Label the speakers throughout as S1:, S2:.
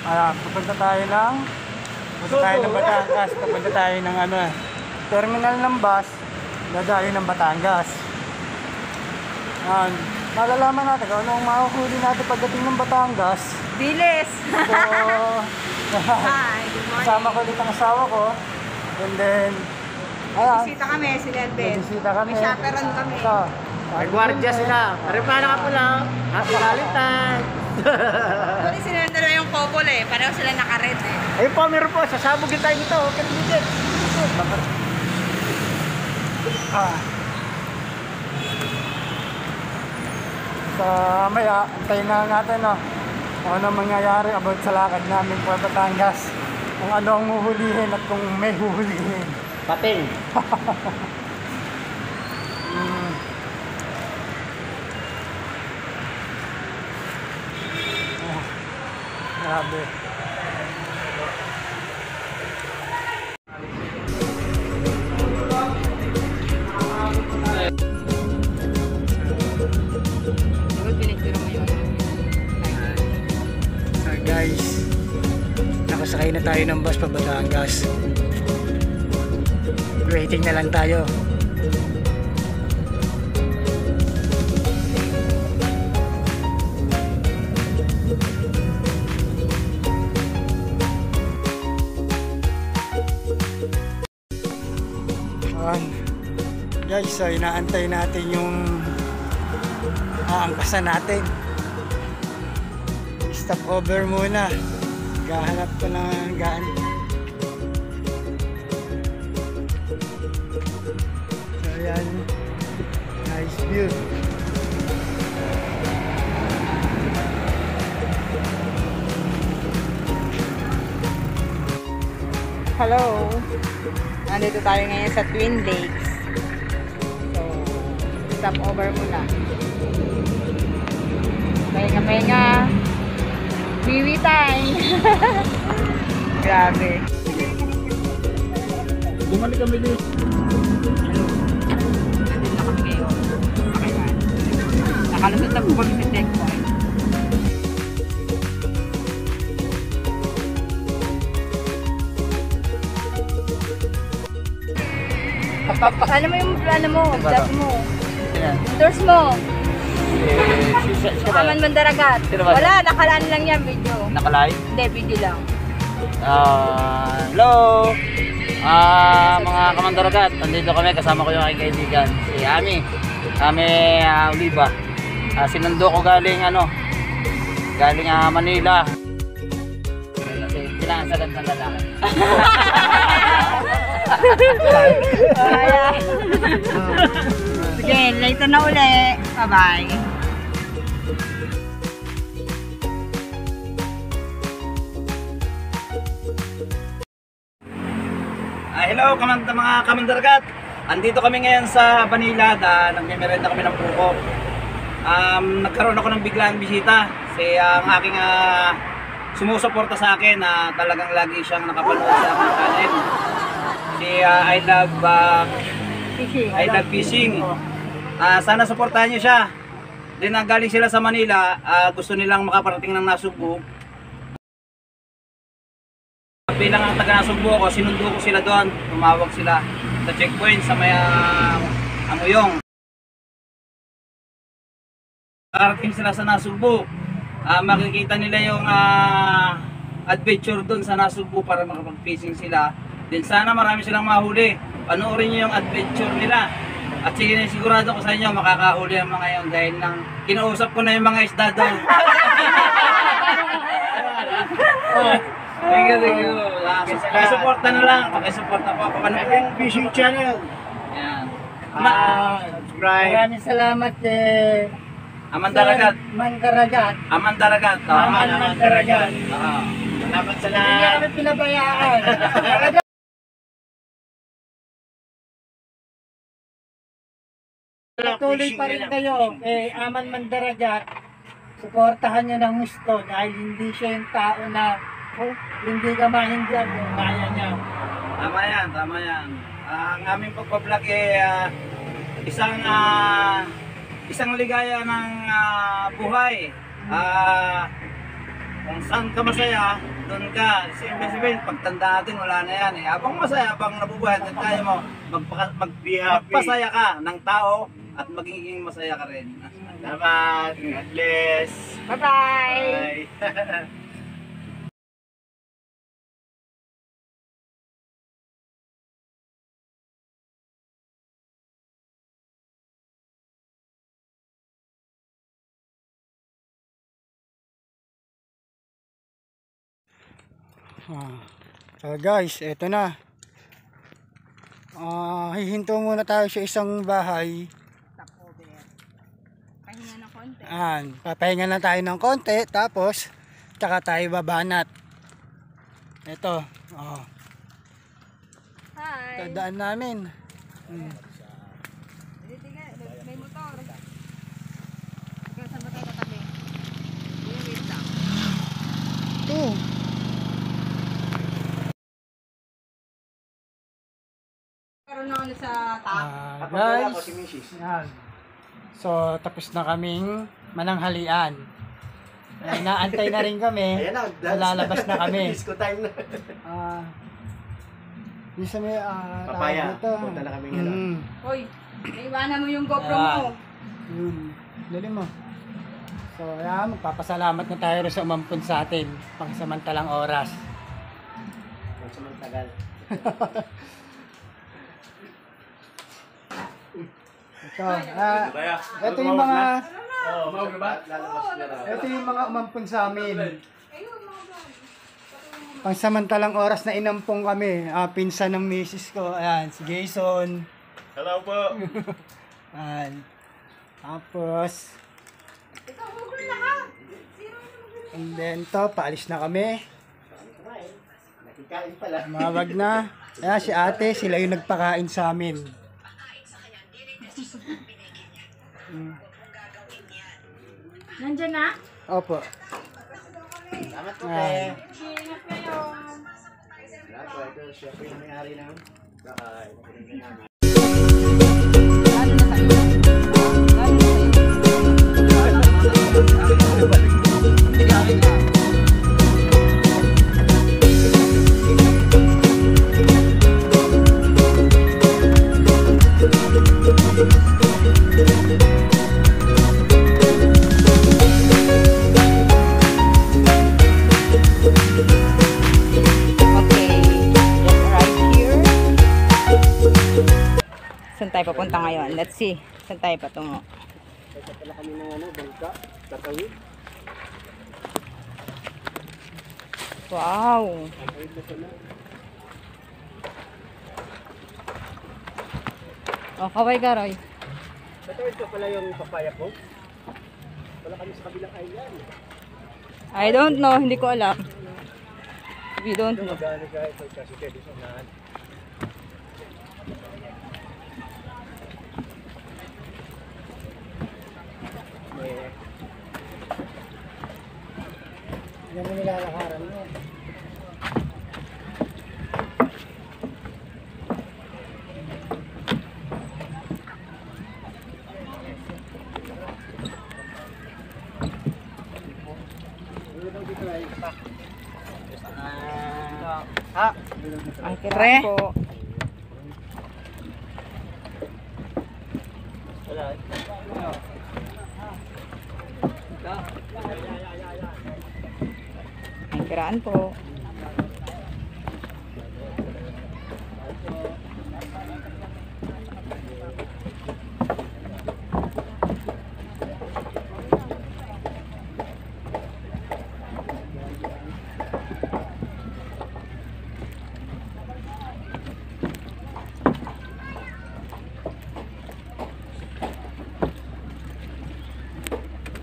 S1: Pupunta tayo ng Batangas. Pupunta tayo ng terminal ng bus. Dadayo ng Batangas. Malalaman natin kung anong mahuhuli natin pagdating ng Batangas.
S2: Bilis!
S1: So,
S2: Hi, good morning.
S1: kasama ko ulit ang asawa ko. And then, ayan.
S2: Bisita kami, si Nelbet.
S1: Bisita kami.
S2: May chaperon kami.
S1: Ito.
S3: May gwardiya sila. Parang ka po lang. Happy Valentine.
S2: Actually, sinunod yung couple eh. Pareho sila naka-red eh.
S3: Ayun po, meron po. Sasabugin tayo nito. Kanilid.
S1: So, maya, antayin na natin kung ano mangyayari about sa lakad namin po Batangas. Kung ano ang huhulihin at kung may huhulihin.
S3: Papel.
S1: Grabe. So guys, nakasakay na tayo ng bus pa Batangas. Waiting na lang tayo. Guys, so inaantay natin yung aangkasan natin. Stop over muna. Gahanap ko ng gaan. So ayan, nice view.
S2: Hello! Nandito tayo ngayon sa Twin Lakes. So, stop over muna. Pahinga. Wiwi time! Grabe.
S3: Bumalik kami din.
S2: Nandito na kami ngayon. Nakalusot na po kami sa checkpoint. Ano mo yung plano mo? Vlog mo? Endorse mo? Aman Mandaragat. Wala, nakalaan lang yan video.
S3: Nakalive?
S2: Hindi, video lang.
S3: Hello! Mga kamandaragat, nandito kami, kasama ko yung aking kaibigan, si Ami Oliva. Sinundo ko galing Manila. Kasi kailangan sagad ng lalaki.
S2: Sige, later na uli. Bye-bye.
S3: Hello mga kamandaragat. Andito kami ngayon sa Manila. Nagmemerenda kami ng buko. Nagkaroon ako ng biglang bisita. Si ang aking sumusuporta sa akin na talagang lagi siyang nakapanood sa aking channel. Si I Love Fishing. Sana suportahan niyo siya. Then galing sila sa Manila, gusto nilang makaparating ng Nasugbu. Bilang ang taga Nasugbu ako, sinundo ko sila doon. Tumawag sila sa checkpoint sa may Amuyong. Nakarating sila sa Nasugbu. Makikita nila yung adventure doon sa Nasugbu para makapag-fishing sila. Then sana marami silang mahuli. Panoorin niyo yung adventure nila. At sigurado ko sa inyo makakahuli ang mga yun dahil nang kinausap ko na yung mga isda doon. Thank you. Pakisuporta na lang. Pakisuporta po. Pakanood fishing channel. Yan. Subscribe.
S1: Maraming salamat
S3: Amandaragat.
S1: Mandaragat.
S3: Amandaragat.
S1: Mandaragat.
S3: Salamat sa
S1: Hindi niya kami pinabayaan. Patuloy pa rin kayo Aman Mandaragat. Suportahan niyo ng gusto dahil hindi siya yung tao na hindi ka maintindihan yung kaya niya.
S3: Tama yan. Ang aming pagpa-vlog isang ligaya ng buhay. Kung saan ka masaya, doon ka. Sabihin, pagtanda natin, wala na yan eh. Habang masaya, habang nabubuhay at kaya mo, magpasaya ka ng tao at magiging masaya ka rin. Salamat. God bless.
S2: Bye-bye!
S3: Bye.
S1: So guys, eto na. Hihinto muna tayo sa isang bahay.
S2: Stop over. Pahinga na konti.
S1: Papahinga na tayo ng konti, tapos tsaka tayo babanat. Eto,
S2: Hi!
S1: tadaan namin.
S2: May motor. Saan ba tayo tatabi? Wait lang.
S1: Ito.
S2: Karoon na sa top.
S1: Guys, yan. So, tapos na kaming mananghalian. Naantay na rin kami. Lalabas na kami.
S4: Disco time na.
S1: Di sa may
S4: Papaya.
S1: tawag dito.
S4: Punta na kami ngayon.
S2: Hoy, naiwanan mo yung GoPro
S1: Ayan.
S2: mo.
S1: Yun. Dali mo. So, ayan, magpapasalamat na tayo rin sa umampun sa atin. Pangsamantalang oras.
S4: Huwag sa magtagal.
S1: Ito yung mga
S4: Lalabas na raw.
S1: ito yung mga umampun sa amin. Pangsamantalang oras na inampong kami. Pinsan ng misis ko. Ayan, si Jason.
S4: Hello po.
S1: Ayan. Tapos, and then to, paalis na kami.
S4: Nakikain pala.
S1: Mawag na. Ayan, si ate, sila yung nagpakain sa amin.
S2: Nandyan na?
S1: Opo.
S4: Salamat po,
S1: Ayan.
S2: Ingat kayo.
S4: Salamat po. Ito, siya po yung may-ari ng bahay.
S2: Lalo na sa iyo. Lalo na sa iyo. Okay, right here. Saan tayo papunta ngayon? Let's see. Saan tayo patungo?
S4: Ito pala kami ng bangka. Tatawid.
S2: Wow! Oh, kaway garoy.
S4: Tatawid ka pala yung papaya ko. Wala kami sa kabilang island.
S2: I don't know, hindi ko alam. We don't know.
S4: Magano ka ito kasi pwede sa unahan.
S1: Yan ang nilalakaran mo.
S2: Ang kiraan po. Ang kiraan po.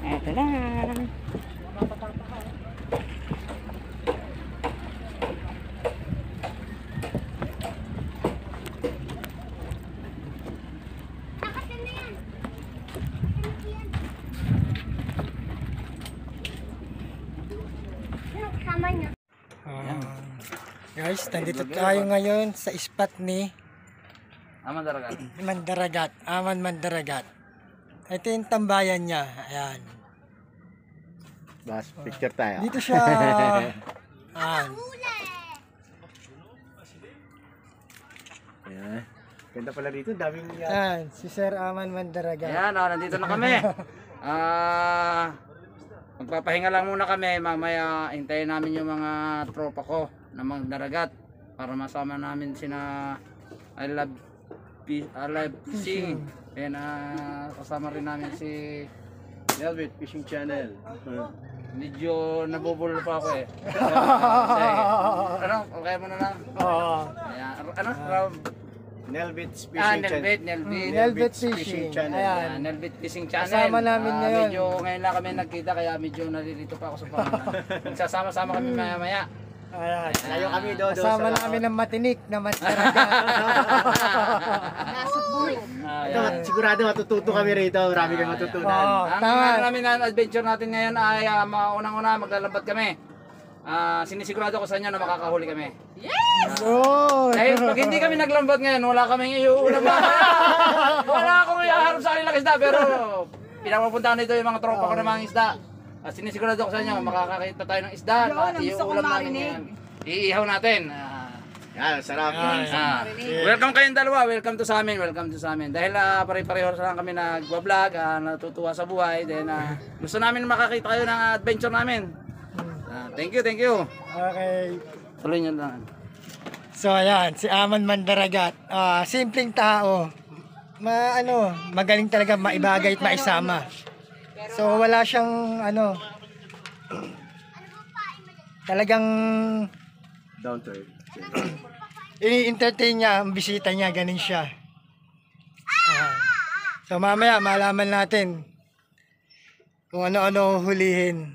S2: Ito na.
S1: Guys, nandito tayo ngayon sa spot ni
S3: Daragat.
S1: Mandaragat. Aman Mandaragat. Ito yung tambayan niya. Ayan.
S4: Bas, picture tayo.
S1: Dito siya. Ayan.
S4: Ayan. Ganda pala dito, daming
S1: Ayan, si Sir Aman Mandaraga.
S3: Ayan, nandito na kami. Magpapahinga lang muna kami. Mamaya hintayin namin yung mga tropa ko na mga daragat para masama namin sina I love fishing. And kasama rin namin si
S4: Velvet Fishing Channel.
S3: medyo nabubulol pa ako eh. Ano? Okay mo na lang.
S1: Oo.
S3: Ayan. Ano?
S4: Nelvit's Fishing Channel.
S3: Nelbit.
S1: Nelvet Fishing.
S4: Channel.
S1: Ayan.
S3: Nelbit Fishing Channel.
S1: Kasama namin ngayon.
S3: Medyo ngayon lang kami nagkita kaya medyo nalilito pa ako sa pangalan. Magsasama-sama kami maya-maya.
S1: Ayan.
S4: Layo kami doon.
S1: Kasama namin ng matinik na Mandaraga.
S4: Ito, sigurado matututo kami rito. Marami kami matutunan.
S1: Oo,
S3: Ang
S1: tama.
S3: ano namin na adventure natin ngayon ay unang-una maglalambad kami. Sinisigurado ko sa inyo na makakahuli kami.
S1: Oh.
S3: Dahil pag hindi kami naglambat ngayon, wala kaming iuulam na. Wala akong ihaharap sa kanilang isda, pero pinapupuntahan nito yung mga tropa ko ng mga isda. Sinisigurado ko sa inyo, makakakita tayo ng isda na iuulam namin ngayon. Iihaw natin.
S4: Yan, sarap.
S3: Welcome kayong dalawa, welcome to sa amin, Dahil pare-pareho lang kami nagwa-vlog, natutuwa sa buhay, then gusto namin makakita kayo ng adventure namin. Thank you.
S1: Okay.
S3: Tuloy nyo lang.
S1: So ayan, si Aman Mandaragat. Simpleng tao. Magaling talaga maibagay at maisama. So wala siyang talagang
S4: Down to earth.
S1: ini-entertain niya ang bisita niya, ganin siya. So mamaya malaman natin kung ano-ano hulihin.